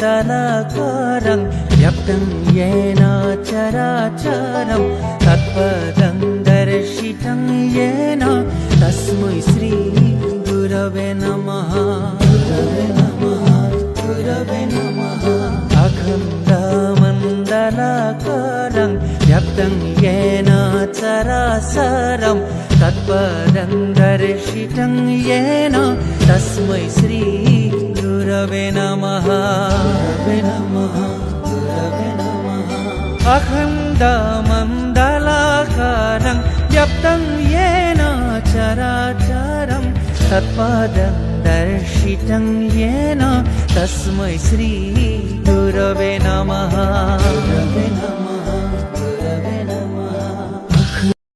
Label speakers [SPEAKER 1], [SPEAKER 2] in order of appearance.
[SPEAKER 1] मण्डलाकारं व्याप्तं येन चराचरं तत्पदं दर्शितं येन तस्मै श्री गुरवे नमः। गुरवे नमः। अखण्डमण्डलाकारं व्याप्तं येन चराचरं तत्पदं दर्शितं येन तस्मै श्री गुरवे नमः। गुरवे नमः। अखण्डमण्डलाकारं व्याप्तं येन चराचरं तत्पदं दर्शितं येन तस्मै श्री गुरवे नमः।